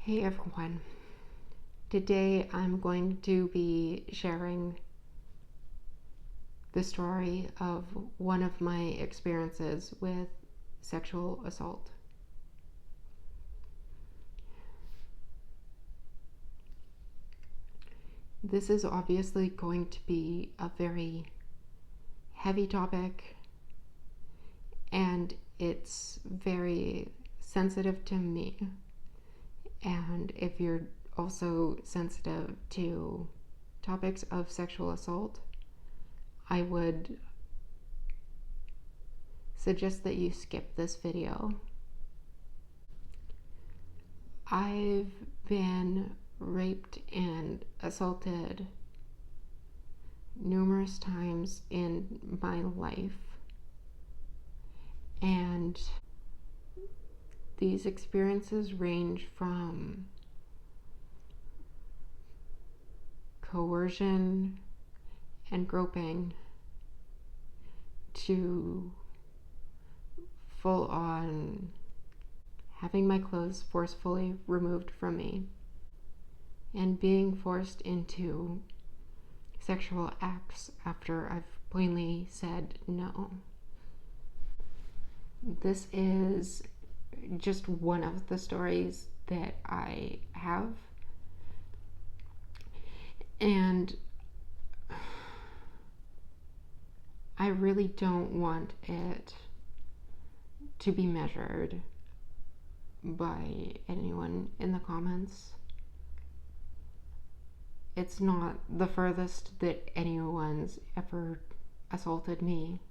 Hey everyone, today I'm going to be sharing the story of one of my experiences with sexual assault. This is obviously going to be a very heavy topic, and it's very sensitive to me. And if you're also sensitive to topics of sexual assault, I would suggest that you skip this video. I've been raped and assaulted numerous times in my life, and these experiences range from coercion and groping to full on having my clothes forcefully removed from me and being forced into sexual acts after I've plainly said no. This is just one of the stories that I have, and I really don't want it to be measured by anyone in the comments. It's not the furthest that anyone's ever assaulted me,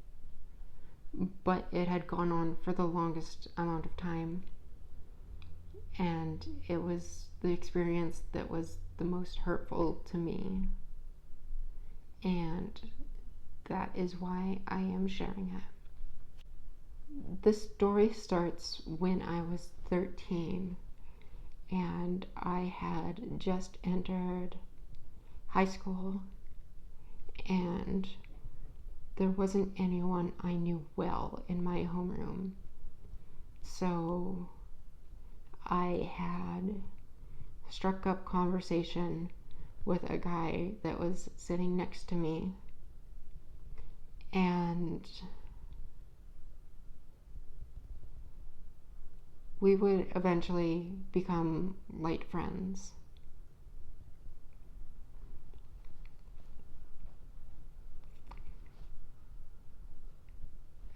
but it had gone on for the longest amount of time, and it was the experience that was the most hurtful to me, and that is why I am sharing it. This story starts when I was 13, and I had just entered high school, and there wasn't anyone I knew well in my homeroom. So I had struck up conversation with a guy that was sitting next to me, and we would eventually become light friends.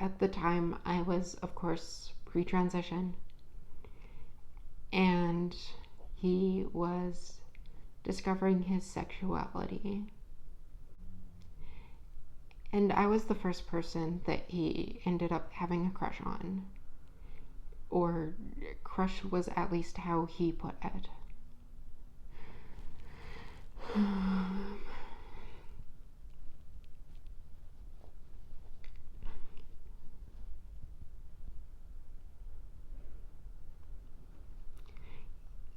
At the time, I was, of course, pre-transition, and he was discovering his sexuality. And I was the first person that he ended up having a crush on. Or crush was at least how he put it.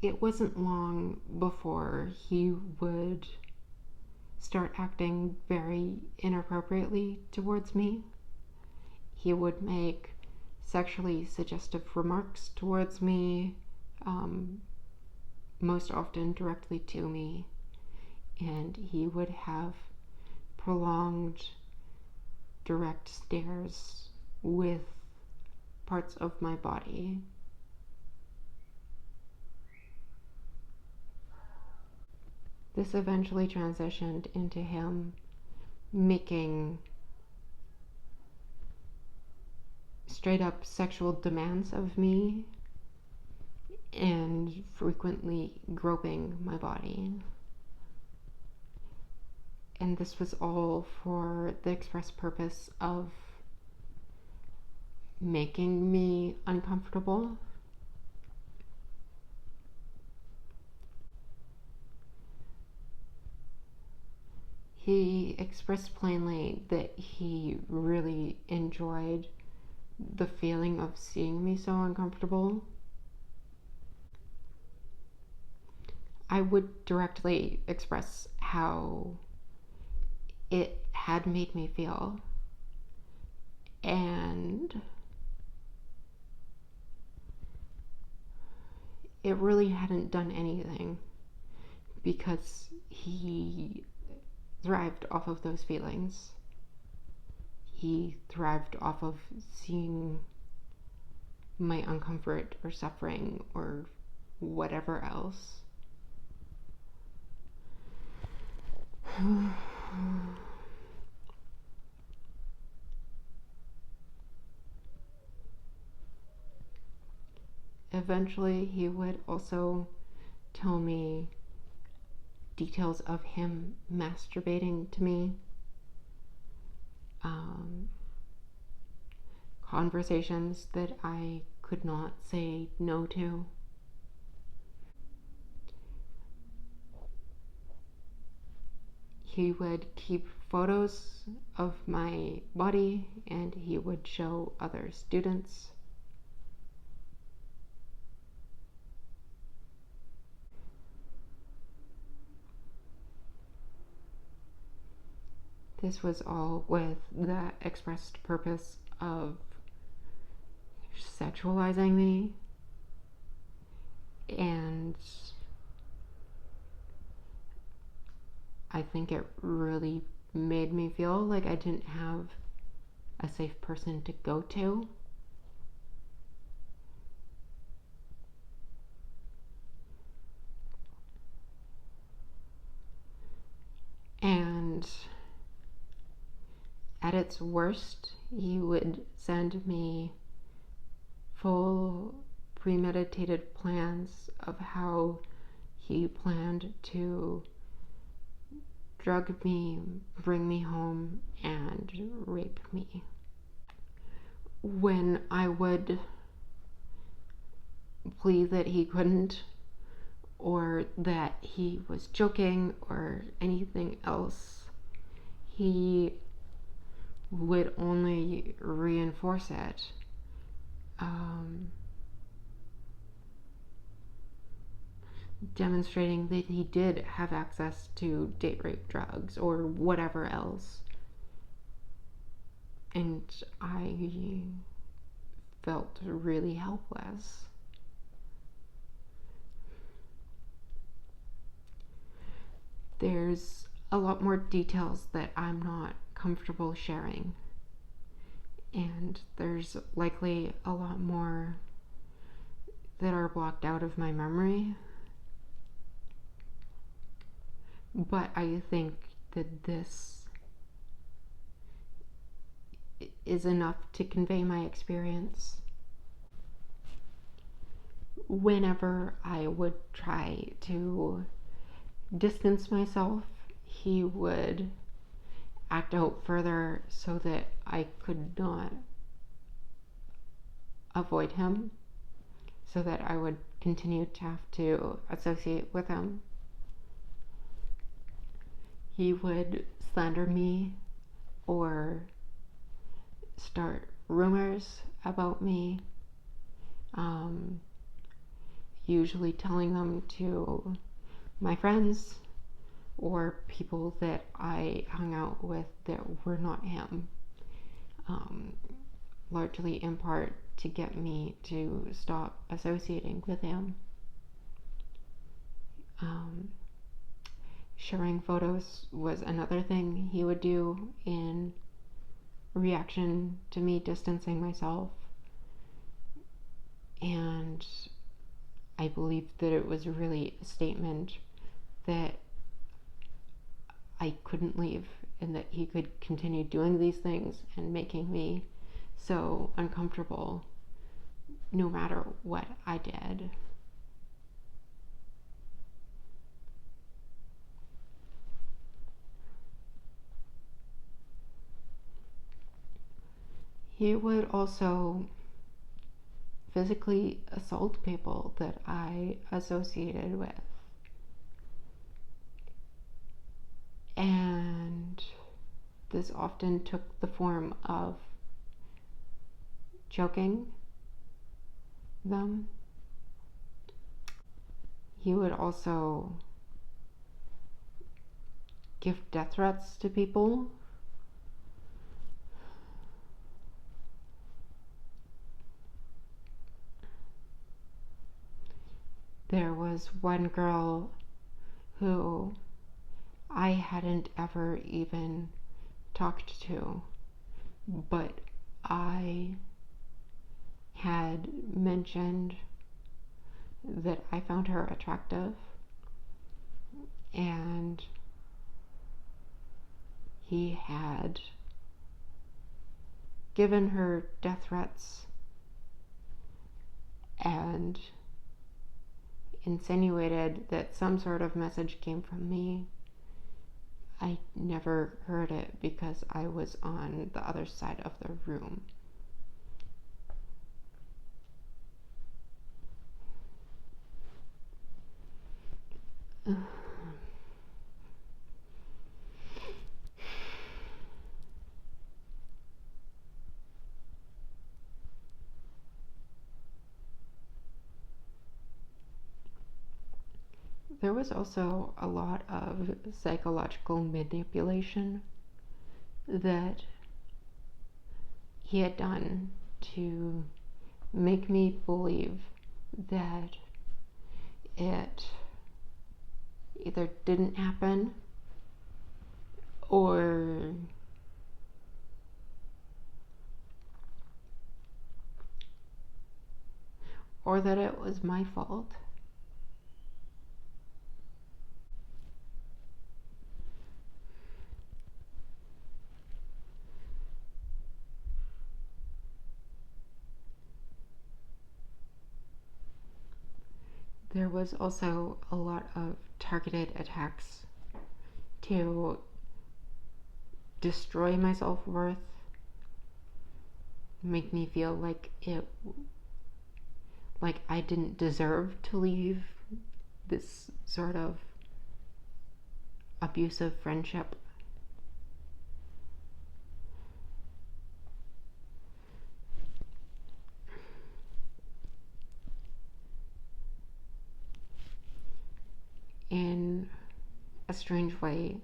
It wasn't long before he would start acting very inappropriately towards me. He would make sexually suggestive remarks towards me, most often directly to me, and he would have prolonged direct stares with parts of my body. This eventually transitioned into him making straight up sexual demands of me and frequently groping my body. And this was all for the express purpose of making me uncomfortable. He expressed plainly that he really enjoyed the feeling of seeing me so uncomfortable. I would directly express how it had made me feel, and it really hadn't done anything because he thrived off of those feelings. He thrived off of seeing my uncomfort or suffering or whatever else. Eventually, he would also tell me details of him masturbating to me, conversations that I could not say no to. He would keep photos of my body and he would show other students. This was all with the expressed purpose of sexualizing me, and I think it really made me feel like I didn't have a safe person to go to. And at its worst, he would send me full premeditated plans of how he planned to drug me, bring me home, and rape me. When I would plead that he couldn't, or that he was joking, or anything else, he would only reinforce it. Demonstrating that he did have access to date rape drugs or whatever else. And I felt really helpless. There's a lot more details that I'm not comfortable sharing. And there's likely a lot more that are blocked out of my memory. But I think that this is enough to convey my experience. Whenever I would try to distance myself, he would act out further so that I could not avoid him, so that I would continue to have to associate with him. He would slander me or start rumors about me, usually telling them to my friends or people that I hung out with that were not him, largely in part to get me to stop associating with him. Sharing photos was another thing he would do in reaction to me distancing myself, and I believe that it was really a statement that I couldn't leave and that he could continue doing these things and making me so uncomfortable no matter what I did. He would also physically assault people that I associated with. And this often took the form of choking them. He would also give death threats to people. was one girl who I hadn't ever even talked to, but I had mentioned that I found her attractive, and he had given her death threats and insinuated that some sort of message came from me. I never heard it because I was on the other side of the room. There was also a lot of psychological manipulation that he had done to make me believe that it either didn't happen or that it was my fault. There was also a lot of targeted attacks to destroy my self-worth, make me feel like I didn't deserve to leave this sort of abusive friendship. In a strange way,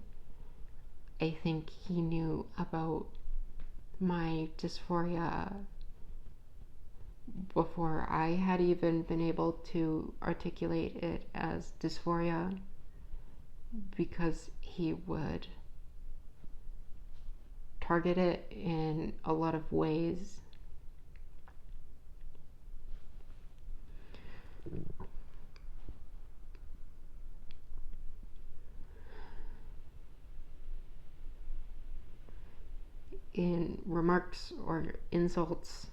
I think he knew about my dysphoria before I had even been able to articulate it as dysphoria, because he would target it in a lot of ways. In remarks or insults,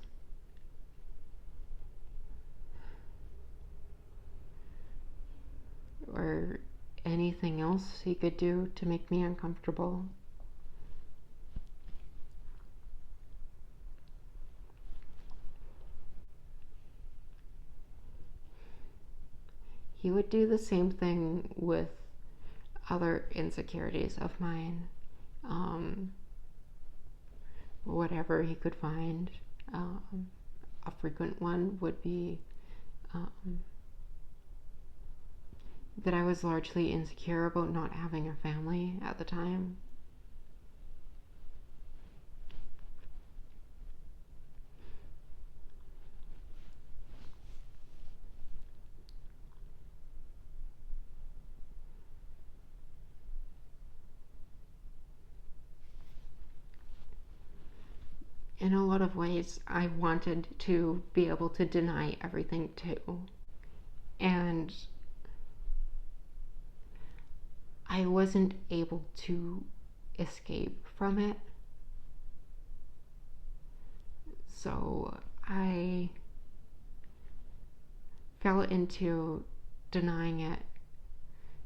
or anything else he could do to make me uncomfortable. He would do the same thing with other insecurities of mine. Whatever he could find. A frequent one would be that I was largely insecure about not having a family at the time. In a lot of ways, I wanted to be able to deny everything too. And I wasn't able to escape from it. So I fell into denying it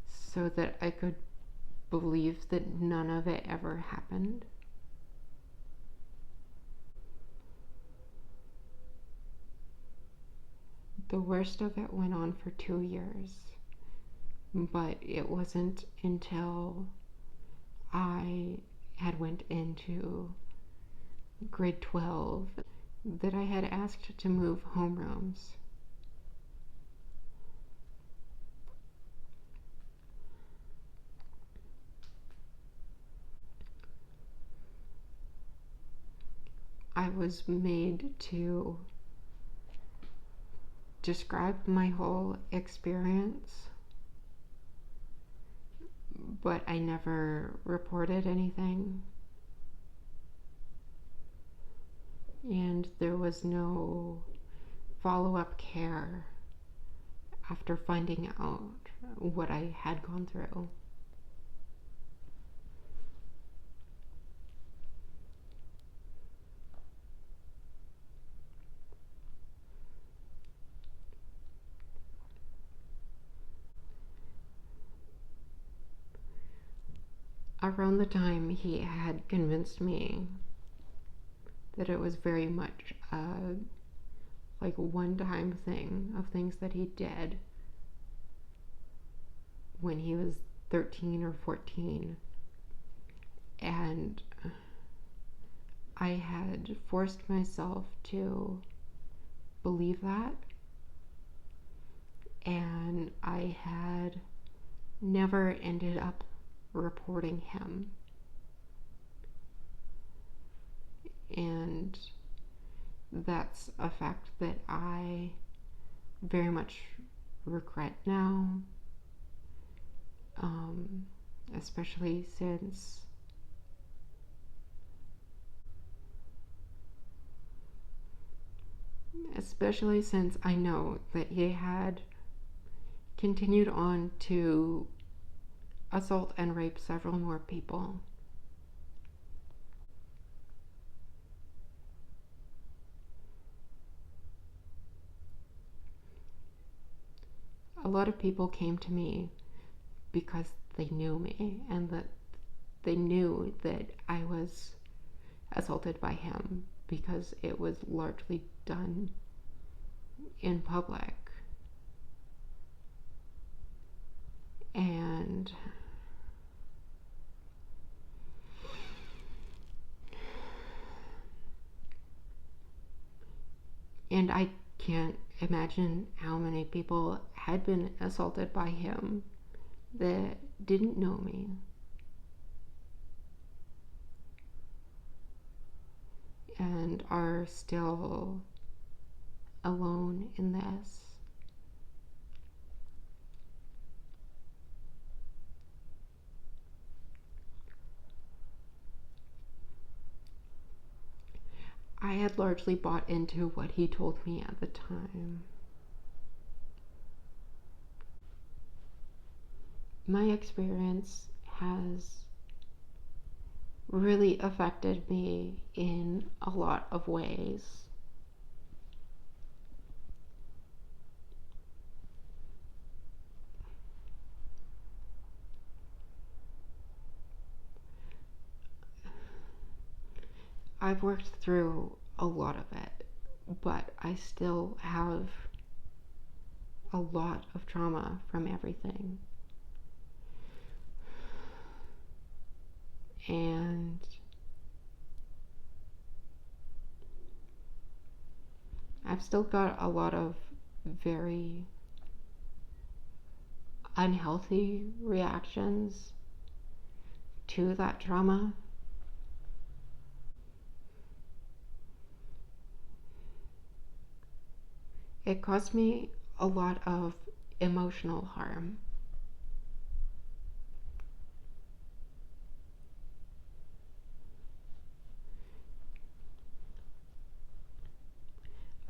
so that I could believe that none of it ever happened. The worst of it went on for 2 years, but it wasn't until I had went into grade 12 that I had asked to move homerooms. I was made to describe my whole experience, but I never reported anything. And there was no follow-up care after finding out what I had gone through. Around the time he had convinced me that it was very much like a one-time thing of things that he did when he was 13 or 14, and I had forced myself to believe that, and I had never ended up reporting him. And that's a fact that I very much regret now, especially since I know that he had continued on to assault and rape several more people. A lot of people came to me because they knew me and that they knew that I was assaulted by him because it was largely done in public. And I can't imagine how many people had been assaulted by him that didn't know me. And are still alone in this. I had largely bought into what he told me at the time. My experience has really affected me in a lot of ways. I've worked through a lot of it, but I still have a lot of trauma from everything. And I've still got a lot of very unhealthy reactions to that trauma. It caused me a lot of emotional harm.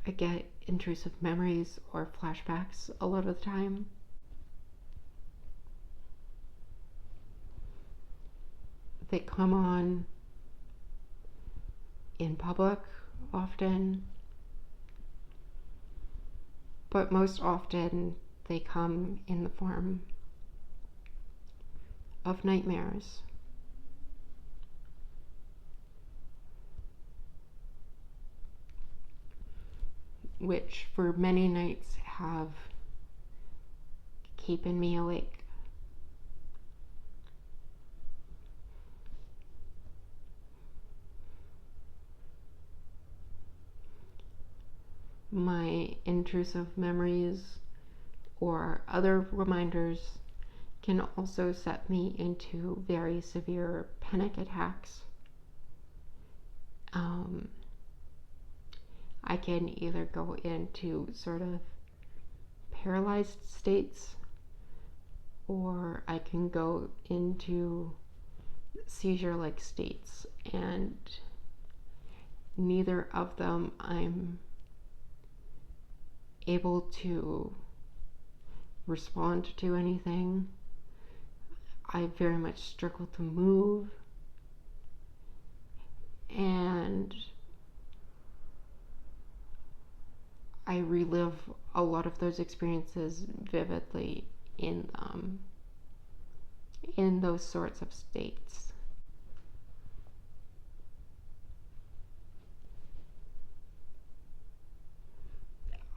I get intrusive memories or flashbacks a lot of the time. They come on in public often, but most often they come in the form of nightmares. Which for many nights have keeping me awake. My intrusive memories or other reminders can also set me into very severe panic attacks. I can either go into sort of paralyzed states, or I can go into seizure-like states, and neither of them I'm able to respond to anything. I very much struggle to move, and I relive a lot of those experiences vividly in those sorts of states.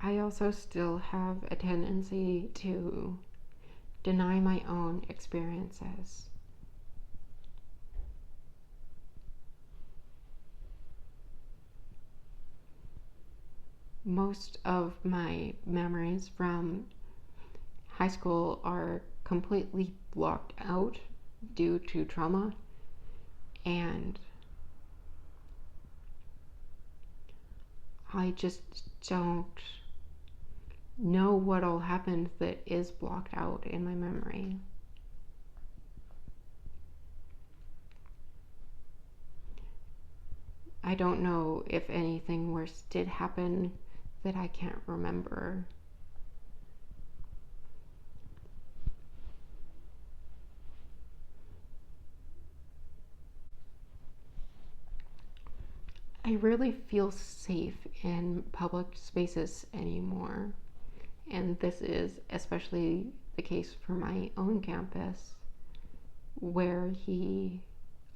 I also still have a tendency to deny my own experiences. Most of my memories from high school are completely blocked out due to trauma, and I just don't know what all happened that is blocked out in my memory. I don't know if anything worse did happen that I can't remember. I rarely feel safe in public spaces anymore, and this is especially the case for my own campus, where he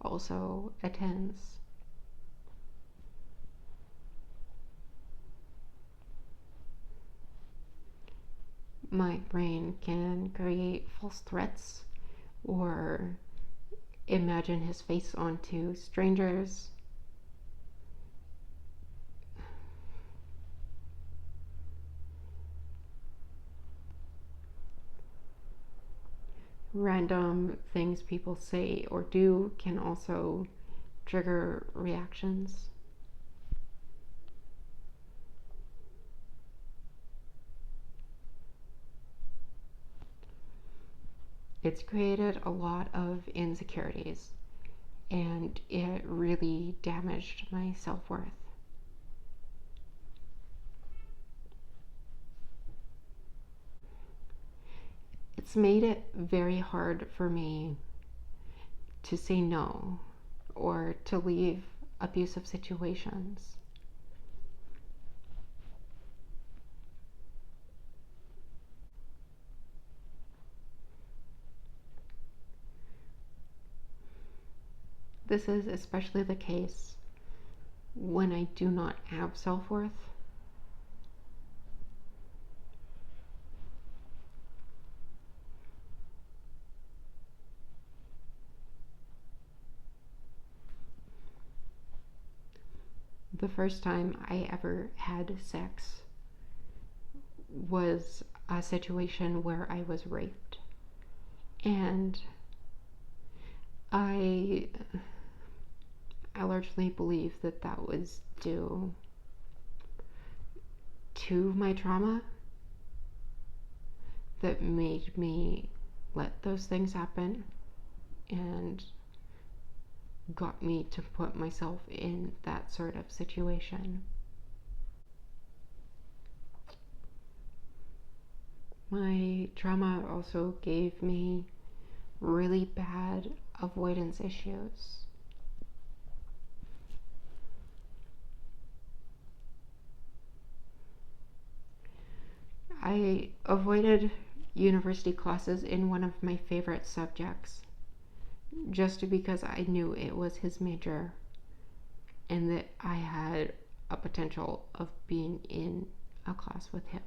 also attends. My brain can create false threats or imagine his face onto strangers. Random things people say or do can also trigger reactions. It's created a lot of insecurities, and it really damaged my self-worth. It's made it very hard for me to say no or to leave abusive situations. This is especially the case when I do not have self-worth. The first time I ever had sex was a situation where I was raped, and I largely believe that that was due to my trauma that made me let those things happen and got me to put myself in that sort of situation. My trauma also gave me really bad avoidance issues. I avoided university classes in one of my favorite subjects just because I knew it was his major and that I had a potential of being in a class with him.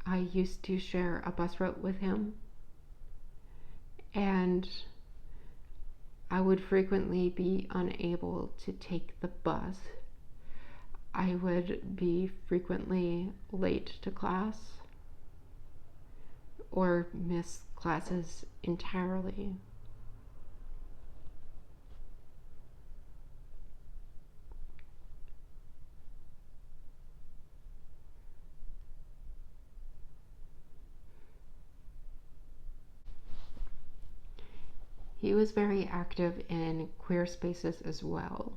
I used to share a bus route with him, and I would frequently be unable to take the bus. I would be frequently late to class, or miss classes entirely. He was very active in queer spaces as well,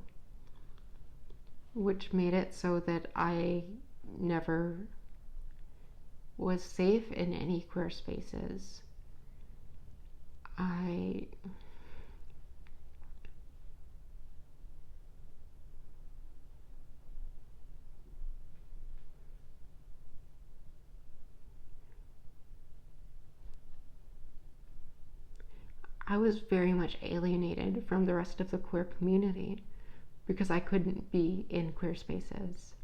which made it so that I never was safe in any queer spaces. I was very much alienated from the rest of the queer community because I couldn't be in queer spaces.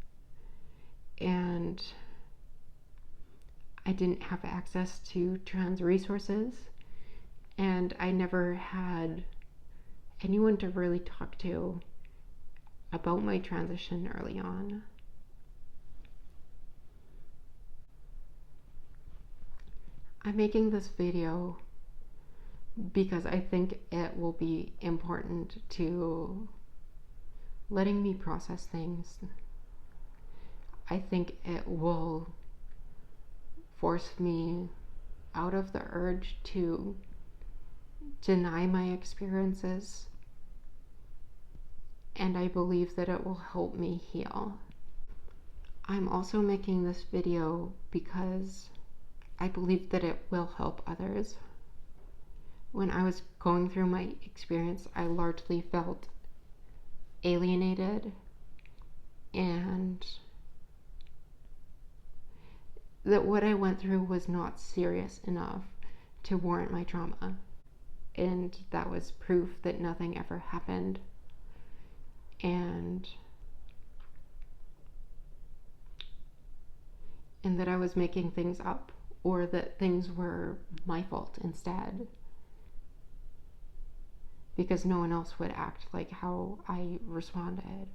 And I didn't have access to trans resources, and I never had anyone to really talk to about my transition early on. I'm making this video because I think it will be important to letting me process things. I think it will force me out of the urge to deny my experiences, and I believe that it will help me heal. I'm also making this video because I believe that it will help others. When I was going through my experience, I largely felt alienated and that what I went through was not serious enough to warrant my trauma. And that was proof that nothing ever happened. And that I was making things up, or that things were my fault instead, because no one else would act like how I responded.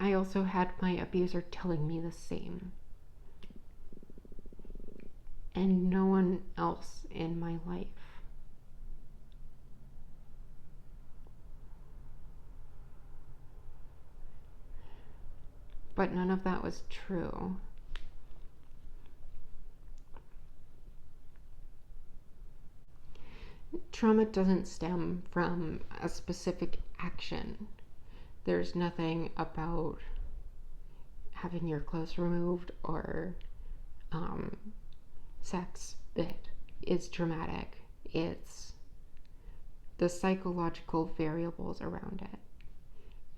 I also had my abuser telling me the same, and no one else in my life. But none of that was true. Trauma doesn't stem from a specific action. There's nothing about having your clothes removed or sex that is traumatic. It's the psychological variables around it.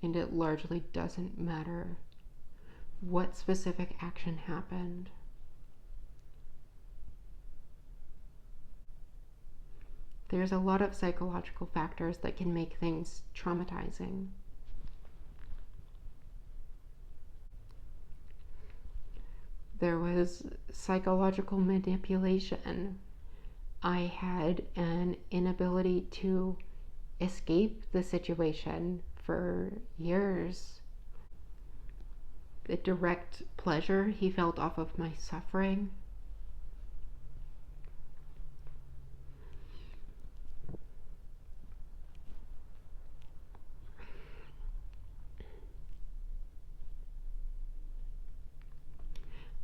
And it largely doesn't matter what specific action happened. There's a lot of psychological factors that can make things traumatizing. There was psychological manipulation. I had an inability to escape the situation for years. The direct pleasure he felt off of my suffering.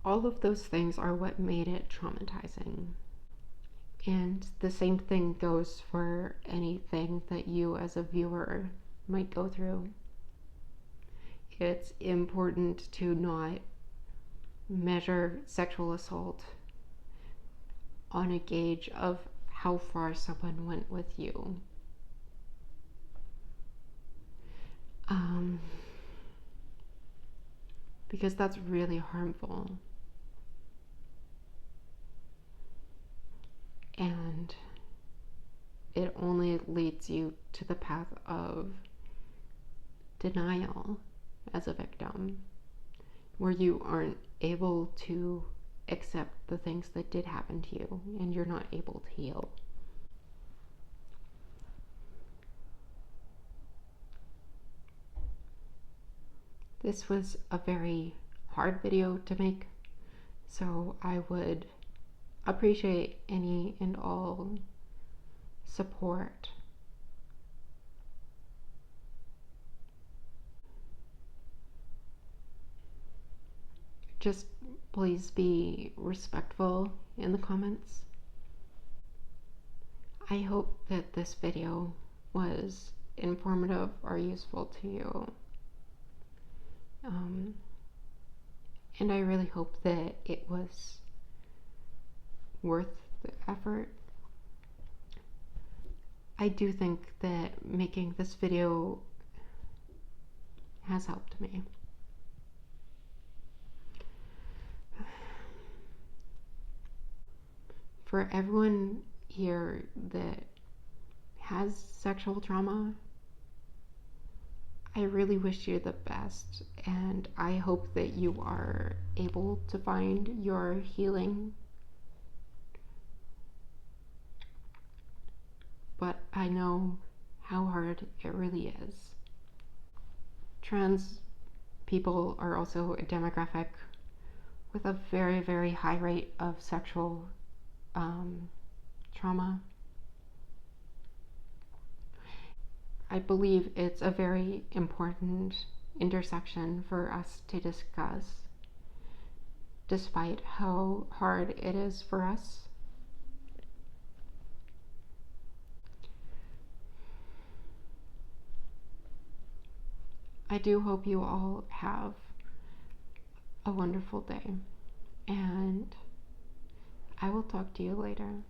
All of those things are what made it traumatizing. And the same thing goes for anything that you as a viewer might go through. It's important to not measure sexual assault on a gauge of how far someone went with you. Because that's really harmful. And it only leads you to the path of denial as a victim, where you aren't able to accept the things that did happen to you and you're not able to heal. This was a very hard video to make, so I would appreciate any and all support. Just please be respectful in the comments. I hope that this video was informative or useful to you. And I really hope that it was worth the effort. I do think that making this video has helped me. For everyone here that has sexual trauma, I really wish you the best, and I hope that you are able to find your healing. But I know how hard it really is. Trans people are also a demographic with a very, very high rate of sexual trauma. I believe it's a very important intersection for us to discuss, despite how hard it is for us. I do hope you all have a wonderful day, and I will talk to you later.